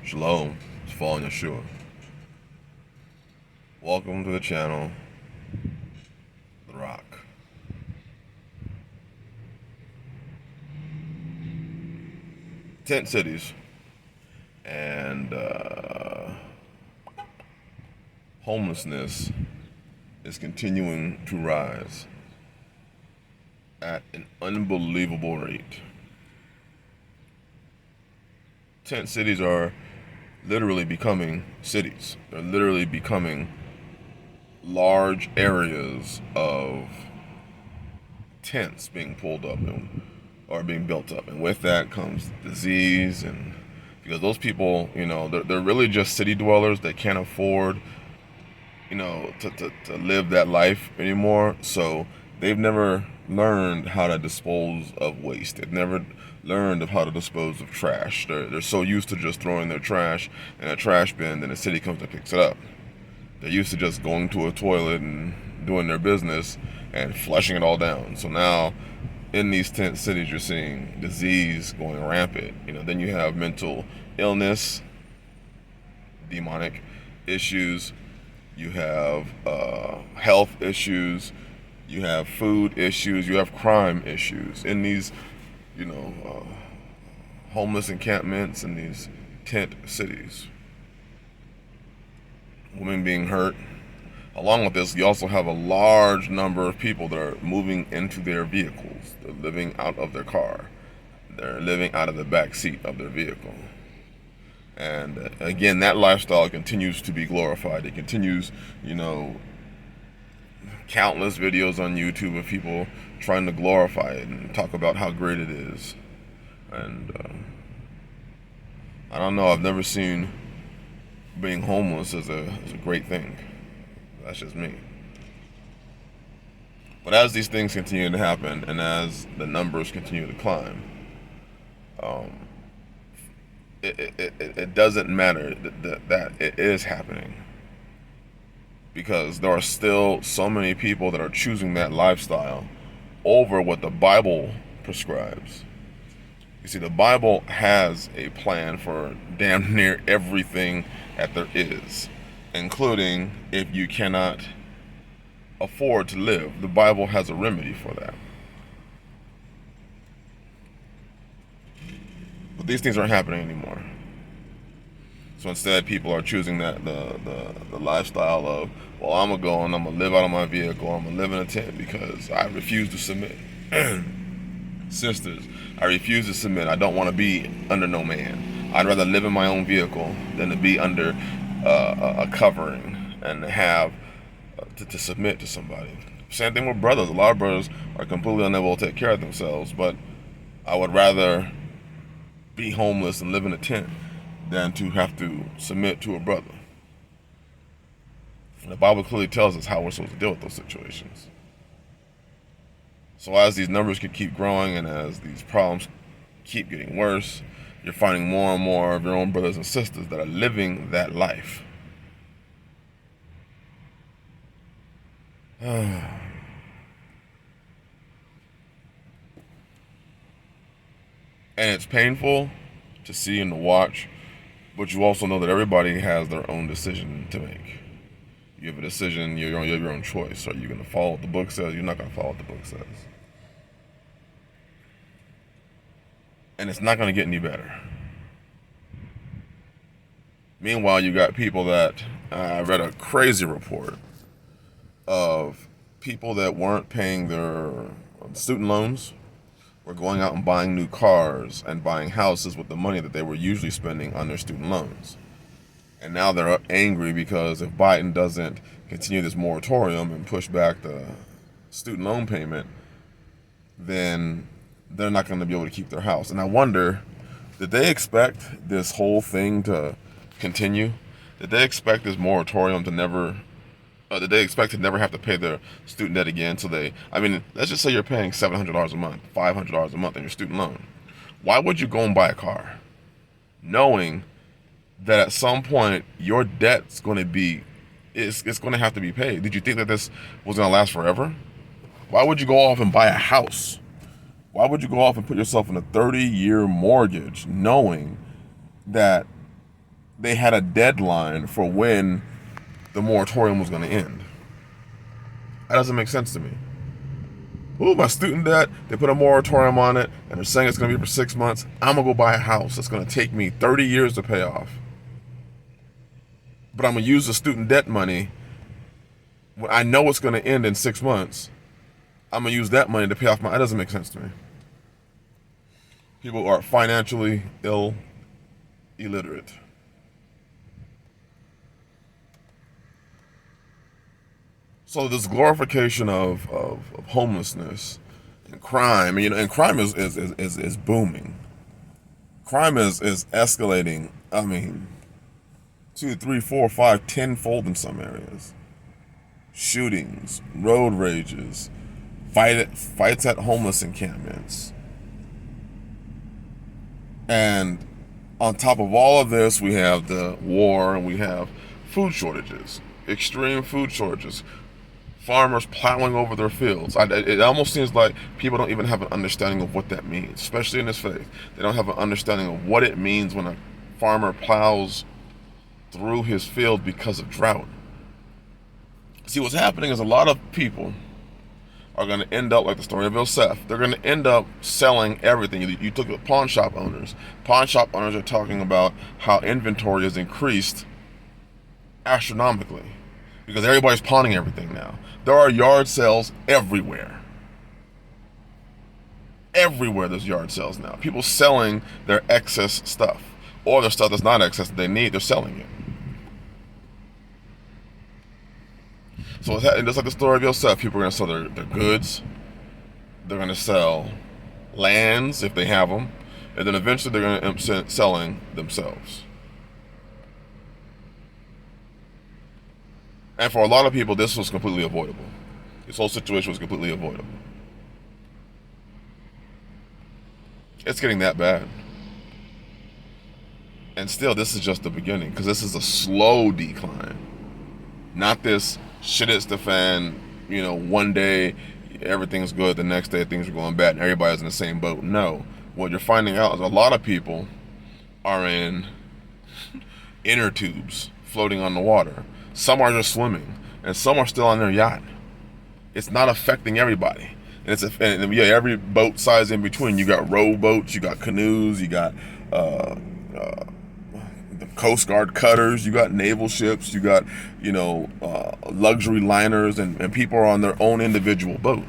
Shalom, it's Fallen Yeshua. Welcome to the channel, The Rock. Tent cities and homelessness is continuing to rise at an unbelievable rate. Tent cities are literally becoming cities. They're literally becoming large areas of tents being pulled up or being built up, and with that comes disease. And because those people, they're really just city dwellers that can't afford, to live that life anymore. So they've never learned how to dispose of waste. They've never learned of how to dispose of trash. They're so used to just throwing their trash in a trash bin, then the city comes and picks it up. They're used to just going to a toilet and doing their business and flushing it all down. So now in these tent cities, you're seeing disease going rampant. Then you have mental illness, demonic issues. You have health issues. You have food issues. You have crime issues in these, homeless encampments in these tent cities. Women being hurt. Along with this, you also have a large number of people that are moving into their vehicles. They're living out of their car. They're living out of the back seat of their vehicle. And again, that lifestyle continues to be glorified. It continues, countless videos on YouTube of people trying to glorify it and talk about how great it is. And I don't know, I've never seen being homeless as a great thing. That's just me. But as these things continue to happen and as the numbers continue to climb, it doesn't matter that it is happening, because there are still so many people that are choosing that lifestyle over what the Bible prescribes. You see, the Bible has a plan for damn near everything that there is, including if you cannot afford to live. The Bible has a remedy for that. But these things aren't happening anymore. So instead, people are choosing that the lifestyle of, well, I'm gonna go and I'm gonna live out of my vehicle, I'm gonna live in a tent because I refuse to submit. Sisters, I refuse to submit. I don't want to be under no man. I'd rather live in my own vehicle than to be under a covering and have to submit to somebody. Same thing with brothers. A lot of brothers are completely unable to take care of themselves, but I would rather be homeless and live in a tent than to have to submit to a brother. And the Bible clearly tells us how we're supposed to deal with those situations. So as these numbers can keep growing and as these problems keep getting worse, you're finding more and more of your own brothers and sisters that are living that life. And it's painful to see and to watch, but you also know that everybody has their own decision to make. You have a decision, you have your own choice. Are you going to follow what the book says? You're not going to follow what the book says. And it's not going to get any better. Meanwhile, you got people that, I read a crazy report of people that weren't paying their student loans, were going out and buying new cars and buying houses with the money that they were usually spending on their student loans. And now they're angry because if Biden doesn't continue this moratorium and push back the student loan payment, then they're not going to be able to keep their house. And I wonder, did they expect this whole thing to continue? Did they expect this moratorium to never, did they expect to never have to pay their student debt again? So let's just say you're paying $700 a month, $500 a month on your student loan. Why would you go and buy a car knowing that at some point your debt's going to be, it's going to have to be paid? Did you think that this was going to last forever? Why would you go off and buy a house? Why would you go off and put yourself in a 30-year mortgage knowing that they had a deadline for when the moratorium was going to end. That doesn't make sense to me. Ooh, my student debt, they put a moratorium on it, and they're saying it's going to be for 6 months. I'm going to go buy a house that's going to take me 30 years to pay off. But I'm going to use the student debt money when I know it's going to end in 6 months. I'm going to use that money to pay off my... That doesn't make sense to me. People are financially illiterate. So this glorification of homelessness and crime, and crime is booming. Crime is escalating. I mean, 2, 3, 4, 5, 10-fold in some areas. Shootings, road rages, fights at homeless encampments. And on top of all of this, we have the war and we have food shortages, extreme food shortages. Farmers plowing over their fields. It almost seems like people don't even have an understanding of what that means, especially in this faith. They don't have an understanding of what it means when a farmer plows through his field because of drought. See, what's happening is a lot of people are going to end up like the story of Yosef. They're going to end up selling everything. You took the pawn shop owners. Pawn shop owners are talking about how inventory has increased astronomically because everybody's pawning everything now. There are yard sales everywhere. Everywhere there's yard sales now. People selling their excess stuff. Or their stuff that's not excess that they need, they're selling it. So just like the story of Yosef, people are going to sell their goods. They're going to sell lands if they have them. And then eventually they're going to end up selling themselves. And for a lot of people, this was completely avoidable. This whole situation was completely avoidable. It's getting that bad. And still, this is just the beginning, because this is a slow decline. Not this shit hits the fan, one day everything's good, the next day things are going bad, and everybody's in the same boat. No. What you're finding out is a lot of people are in inner tubes floating on the water. Some are just swimming, and some are still on their yacht. It's not affecting everybody. And every boat size in between. You got rowboats, you got canoes, you got the Coast Guard cutters, you got naval ships, you got luxury liners, and people are on their own individual boat.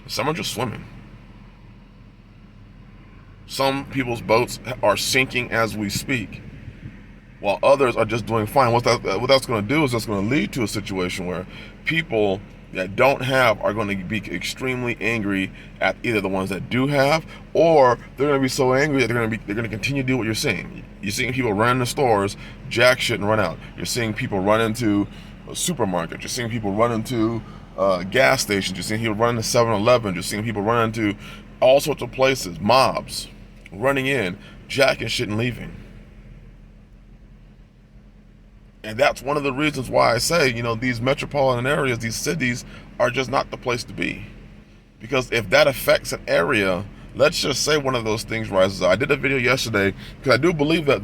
Some are just swimming. Some people's boats are sinking as we speak, while others are just doing fine. What that's going to do is that's going to lead to a situation where people that don't have are going to be extremely angry at either the ones that do have, or they're going to be so angry that they're going to continue to do what you're seeing. You're seeing people run into stores, jack shit, and run out. You're seeing people run into a supermarket. You're seeing people run into gas stations. You're seeing people run into 7-Eleven. You're seeing people run into all sorts of places, mobs running in, jacking shit, and leaving. And that's one of the reasons why I say, these metropolitan areas, these cities are just not the place to be. Because if that affects an area, let's just say one of those things rises up. I did a video yesterday because I do believe that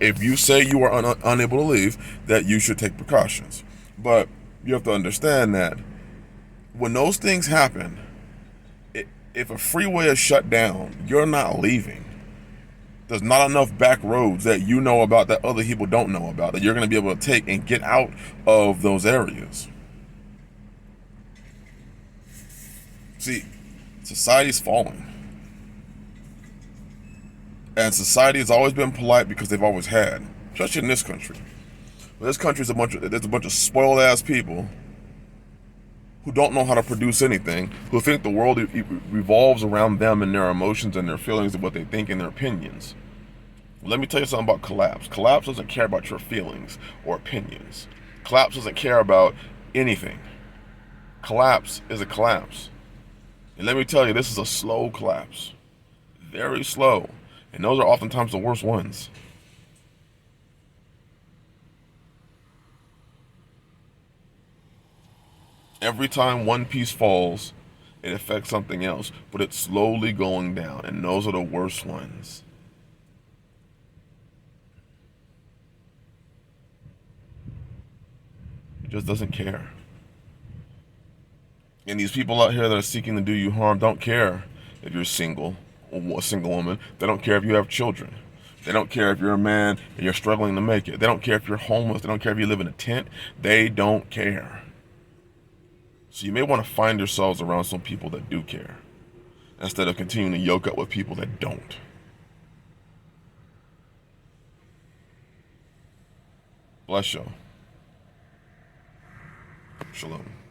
if you say you are unable to leave, that you should take precautions. But you have to understand that when those things happen, if a freeway is shut down, you're not leaving. There's not enough back roads that you know about that other people don't know about that you're going to be able to take and get out of those areas. See, society's falling. And society has always been polite because they've always had, especially in this country. But this country is there's a bunch of spoiled ass people who don't know how to produce anything, who think the world revolves around them and their emotions and their feelings and what they think and their opinions. Well, let me tell you something about Collapse. Collapse doesn't care about your feelings or opinions. Collapse doesn't care about anything. Collapse is a collapse. And let me tell you, this is a slow collapse. Very slow. And those are oftentimes the worst ones. Every time one piece falls, it affects something else, but it's slowly going down, and those are the worst ones. just doesn't care. And these people out here that are seeking to do you harm don't care if you're single or a single woman. They don't care if you have children. They don't care if you're a man and you're struggling to make it. They don't care if you're homeless. They don't care if you live in a tent. They don't care. So you may want to find yourselves around some people that do care, instead of continuing to yoke up with people that don't. Bless you. Shalom.